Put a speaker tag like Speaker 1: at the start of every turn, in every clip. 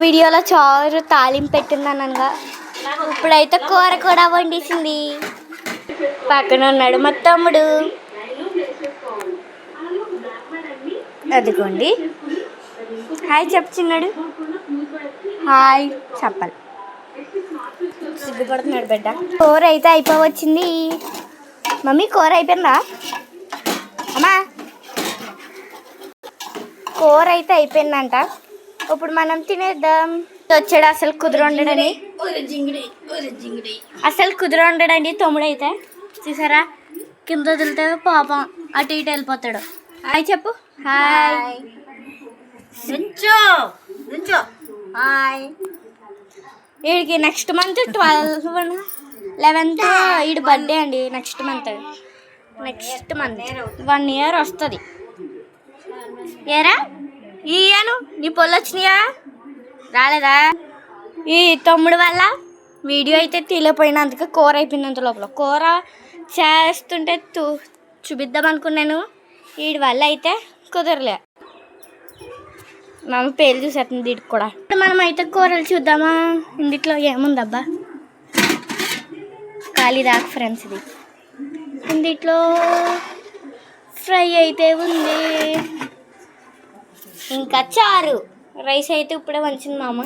Speaker 1: వీడియోలో చారు తాలింపు పెట్టిందనగా ఇప్పుడైతే కూర కూడా వండేసింది. పక్కన ఉన్నాడు మా తమ్ముడు. అదిగోండి, హాయ్ చెప్తున్నాడు. హాయ్ చెప్పాలి, సిగ్గుపడుతున్నాడు బిడ్డ. కూర అయితే అయిపోవచ్చింది. మమ్మీ కూర అయిపోయిందా? అమ్మా కూర అయితే అయిపోయిందంట. ఇప్పుడు మనం తినేద్దాం. వచ్చాడు అసలు కుదురుండడని, అసలు కుదురుండడండి తమ్ముడు. అయితే చూసారా, కింద వదిలితే పాపం అటు ఇటు వెళ్ళిపోతాడు. హాయ్ చెప్పు. Hi hi. వీడికి నెక్స్ట్ మంత్ 11th వీడి బర్త్డే అండి. నెక్స్ట్ మంత్ 1 year వస్తుంది. ఏరా ఇయ్యాను, నీ పొల్లు వచ్చినాయా? రాలేదా? ఈ తమ్ముడు వల్ల వీడియో అయితే తీయలేకపోయినందుకు కూర అయిపోయినంత లోపల కూర చేస్తుంటే చూపిద్దాం అనుకున్నాను. వీడి వల్ల అయితే కుదరలే. మమ్మీ పేరు చూసేస్తుంది వీడికి కూడా. ఇప్పుడు మనం అయితే కూరలు చూద్దామా. ఇందులో ఏముందబ్బా, ఖాళీ దాకా ఫ్రెండ్స్. ఇది ఇందులో ఫ్రై అయితే ఉంది, ఇంకా చారు. రైస్ అయితే ఇప్పుడే వంచింది మా అమ్మ.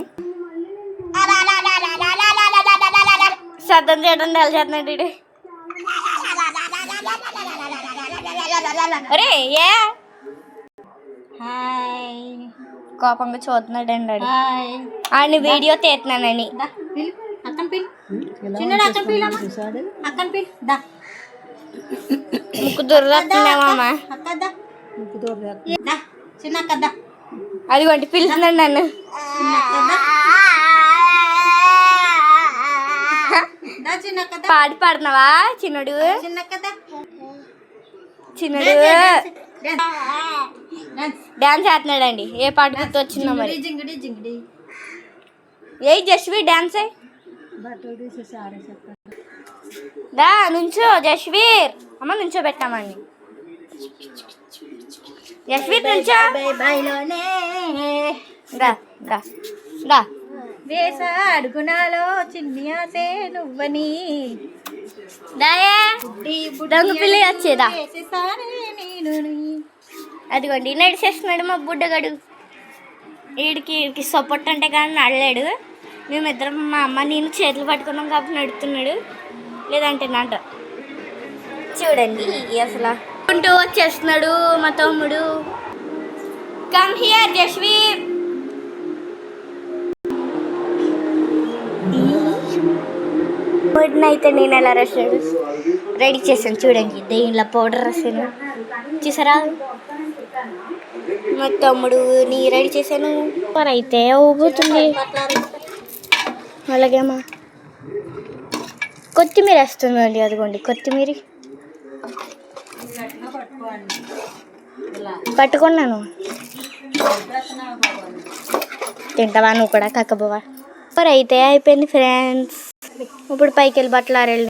Speaker 1: శబ్దం చేయడం చేస్తున్నాడు. అరే ఏ హాయ్ కోపంగా చూస్తున్నాడండి. ఆయన వీడియో తీస్తున్నానని. ముక్కు దొరుకుతున్నామా? అదిగోండి పిలుస్తున్నాడు నన్ను. పాడి పాడుతున్నావా చిన్నడు? చిన్నడు డాన్స్ చేస్తున్నాడండి. ఏ పాట గుర్తు వచ్చిందో మరి. ఏ జస్వి డాన్స్ దా నుంచో. జస్వీర్ అమ్మ నుంచో పెట్టామండి. జస్వీర్ నుంచో. దా వేసా అడుగునాలో చిన్ని ఆసే నువ్వని. దాయే దొంగ పిల్లి వచ్చేదా. అదిగోండి నడిచేస్తున్నాడు మా బుడ్డగాడు. వీడికి సపోర్ట్ అంటే కానీ నడలేడు. మేమిద్దరం మా అమ్మ నేను చేతులు పట్టుకున్నాం కాబట్టి నడుతున్నాడు, లేదంటే నాట. చూడండి అసలు ఉంటూ వచ్చేస్తున్నాడు మా తమ్ముడు. Come here Jasveer. అయితే నేను ఎలా రెడీ చేశాను చూడండి. దీనిలో పౌడర్ రాసాను చూసారా. మా తమ్ముడు నీ రెడీ చేశాను. అయితే ఊగుతుంది. అలాగేమా కొత్తిమీర వేస్తుందండి. అదిగోండి కొత్తిమీర పట్టుకున్నాను. తింటావా నువ్వు కూడా కక్కబోవా. అయితే అయిపోయింది ఫ్రెండ్స్. ఇప్పుడు పైకి వెళ్ళి బట్టలు ఆరేళ్ళు.